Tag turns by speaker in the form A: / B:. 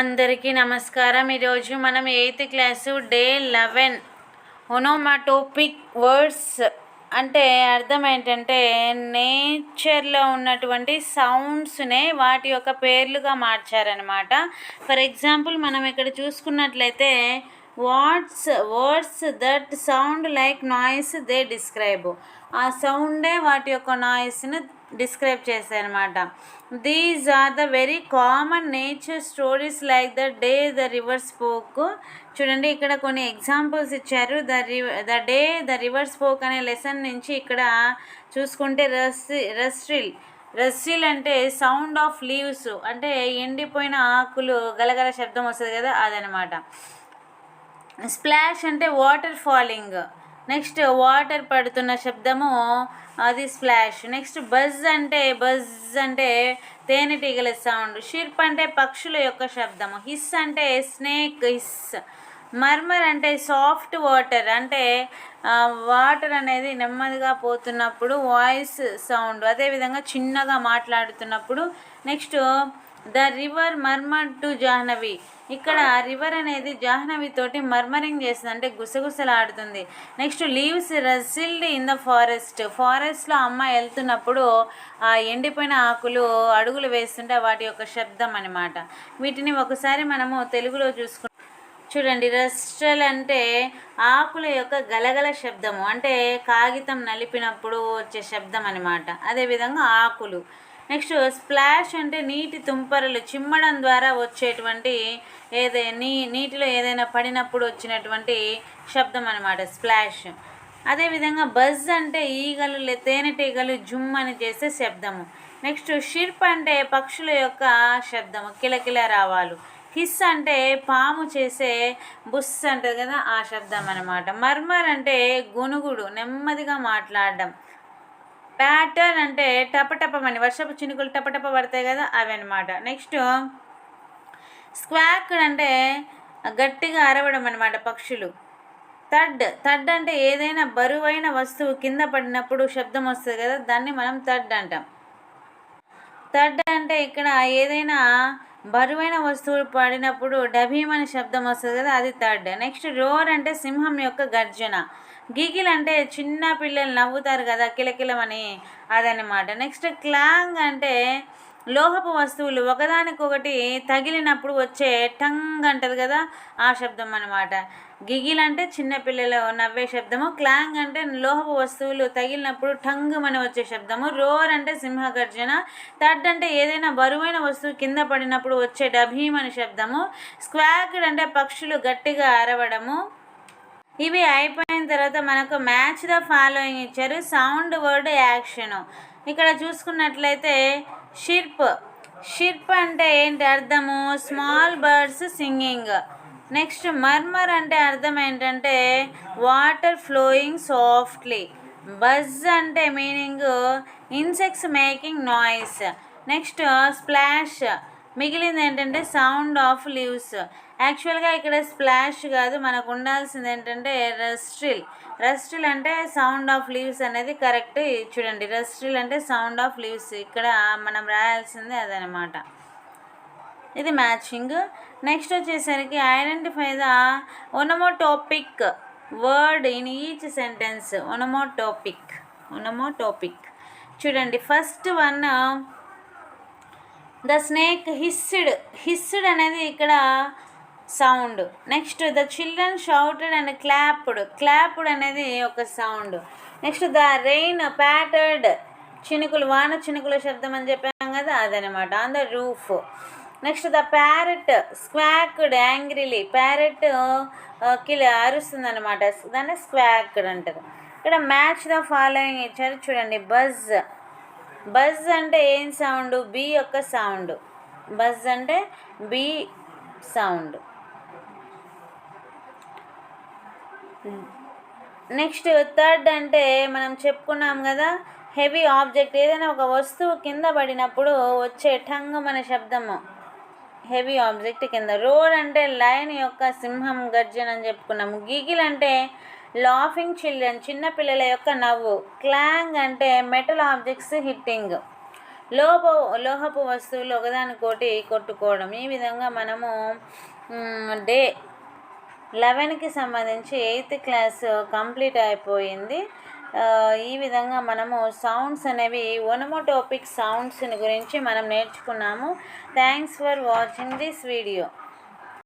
A: అందరికీ నమస్కారం. ఈరోజు మనం 8th క్లాసు డే 11 ఒనోమాటోపిక్ వర్డ్స్ అంటే అర్థం ఏంటంటే నేచర్లో ఉన్నటువంటి సౌండ్స్నే వాటి యొక్క పేర్లుగా మార్చారనమాట. ఫర్ ఎగ్జాంపుల్ మనం ఇక్కడ చూసుకున్నట్లయితే words that sound like noise they describe, ఆ సౌండే వాటి యొక్క నాయిస్ని డిస్క్రైబ్ చేస్తాయన్నమాట. These are the very common nature stories like the day the river spoke. చూడండి ఇక్కడ కొన్ని ఎగ్జాంపుల్స్ ఇచ్చారు. The day the river spoke అనే లెసన్ నుంచి ఇక్కడ చూసుకుంటే రస్సిల్ అంటే సౌండ్ ఆఫ్ లీవ్స్, అంటే ఎండిపోయిన ఆకులు గలగల శబ్దం వస్తుంది కదా, అదనమాట. స్ప్లాష్ అంటే వాటర్ ఫాలింగ్, నెక్స్ట్ వాటర్ పడుతున్న శబ్దము అది స్ప్లాష్. నెక్స్ట్ బజ్ అంటే తేనెటీగల సౌండ్. షిర్ప్ అంటే పక్షుల యొక్క శబ్దము. హిస్ అంటే స్నేక్ హిస్. మర్మర్ అంటే సాఫ్ట్ వాటర్, అంటే వాటర్ అనేది నెమ్మదిగా పోతున్నప్పుడు వాయిస్ సౌండ్, అదేవిధంగా చిన్నగా మాట్లాడుతున్నప్పుడు. Next the river murmur to Jahnavi, ఇక్కడ రివర్ అనేది జాహ్నవి తోటి మర్మరింగ్ చేస్తుంది, అంటే గుసగుసలాడుతుంది. నెక్స్ట్ లీవ్స్ రసిల్డ్ ఇన్ ద ఫారెస్ట్లో అమ్మాయి వెళ్తున్నప్పుడు ఆ ఎండిపోయిన ఆకులు అడుగులు వేస్తుంటే వాటి యొక్క శబ్దం అనమాట. వీటిని ఒకసారి మనము తెలుగులో చూడండి. రస్టల్ అంటే ఆకుల యొక్క గలగల శబ్దము, అంటే కాగితం నలిపినప్పుడు వచ్చే శబ్దం అనమాట. అదేవిధంగా ఆకులు. నెక్స్ట్ స్ప్లాష్ అంటే నీటి తుంపరలు చిమ్మడం ద్వారా వచ్చేటువంటి నీటిలో ఏదైనా పడినప్పుడు వచ్చినటువంటి శబ్దం అనమాట స్ప్లాష్. అదేవిధంగా బజ్ అంటే ఈగలు తేనెటీగలు జుమ్ అని చేసే శబ్దము. నెక్స్ట్ షిర్ప్ అంటే పక్షుల యొక్క శబ్దము, కిలకిల రావాలు. హిస్ అంటే పాము చేసే బుస్ అంటది కదా, ఆ శబ్దం అనమాట. మర్మర్ అంటే గునుగుడు, నెమ్మదిగా మాట్లాడడం. ప్యాటర్ అంటే టపటపమని, వర్షపు చినుకులు టపటప పడతాయి కదా, అవి అనమాట. నెక్స్ట్ స్క్వాక్ అంటే గట్టిగా అరవడం అనమాట పక్షులు. థడ్ అంటే ఏదైనా బరువైన వస్తువు కింద పడినప్పుడు శబ్దం వస్తుంది కదా, దాన్ని మనం థడ్ అంటాం. థడ్ అంటే ఇక్కడ ఏదైనా బరువైన వస్తువులు పడినప్పుడు డభీమని శబ్దం వస్తుంది కదా, అది థడ్. నెక్స్ట్ రోర్ అంటే సింహం యొక్క గర్జన. గిగిల్ అంటే చిన్న పిల్లలు నవ్వుతారు కదా కిలకిలమని, అదనమాట. నెక్స్ట్ క్లాంగ్ అంటే లోహపు వస్తువులు ఒకదానికొకటి తగిలినప్పుడు వచ్చే టంగ్ అంటది కదా, ఆ శబ్దం అనమాట. గిగిల్ అంటే చిన్నపిల్లలు నవ్వే శబ్దము. క్లాంగ్ అంటే లోహపు వస్తువులు తగిలినప్పుడు టంగ్ అని వచ్చే శబ్దము. రోర్ అంటే సింహగర్జన. థడ్ అంటే ఏదైనా బరువైన వస్తువు కింద పడినప్పుడు వచ్చే డభీమని శబ్దము. స్క్వాక్డ్ అంటే పక్షులు గట్టిగా అరవడము. ఇవి అయిపోయిన తర్వాత మనకు మ్యాచ్ ద ఫాలోయింగ్ ఇచ్చారు. Sound word action. ఇక్కడ చూసుకున్నట్లయితే షిర్ప్ అంటే ఏంటి అర్థము, small birds singing. Next murmur అంటే అర్థం ఏంటంటే వాటర్ ఫ్లోయింగ్ సాఫ్ట్లీ. బజ్ అంటే meaning insects making noise. Next splash, మిగిలింది ఏంటంటే సౌండ్ ఆఫ్ లీవ్స్. యాక్చువల్గా ఇక్కడ స్ప్లాష్ కాదు, మనకు ఉండాల్సింది ఏంటంటే రస్టిల్ అంటే సౌండ్ ఆఫ్ లీవ్స్ అనేది కరెక్ట్. చూడండి, రస్టిల్ అంటే సౌండ్ ఆఫ్ లీవ్స్, ఇక్కడ మనం రాయాల్సింది అదనమాట. ఇది మ్యాచింగ్. నెక్స్ట్ వచ్చేసరికి identify the onomatopoeic word in each sentence. Onomatopoeic చూడండి. First one the snake hissed అనేది ఇక్కడ sound. Next the children shouted and clapped అనేది ఒక sound. Next the rain pattered, వాన చినుకుల శబ్దం అని చెప్పాం కదా, అదనమాట. On the roof. Next the parrot squawked angrily, parrot అరుస్తుంది అనమాట, దాన్ని స్క్వాక్డ్ అంటారు. ఇక్కడ మ్యాచ్ ద ఫాలోయింగ్ ఇచ్చారు. చూడండి, బజ్ అంటే ఏం సౌండ్, బి యొక్క సౌండ్. బజ్ అంటే బి సౌండ్. నెక్స్ట్ థర్డ్ అంటే మనం చెప్పుకున్నాం కదా, హెవీ ఆబ్జెక్ట్, ఏదైనా ఒక వస్తువు కింద పడినప్పుడు వచ్చే టంగ్ మన శబ్దము, హెవీ ఆబ్జెక్ట్ కింద. రోర్ అంటే లయన్ యొక్క సింహం గర్జన అని చెప్పుకున్నాము. గిగిల్ అంటే లాఫింగ్ చిల్డ్రన్ చిన్నపిల్లల యొక్క నవ్వు. క్లాంగ్ అంటే మెటల్ ఆబ్జెక్ట్స్ హిట్టింగ్. లోహపు వస్తువులు ఒకదానికోటి కొట్టుకోవడం. ఈ విధంగా మనము డే 11కి సంబంధించి 8th క్లాస్ కంప్లీట్ అయిపోయింది. ఈ విధంగా మనము సౌండ్స్ అనేవి ఓనమోటోపిక్ సౌండ్స్ని గురించి మనం నేర్చుకున్నాము. Thanks for watching this video.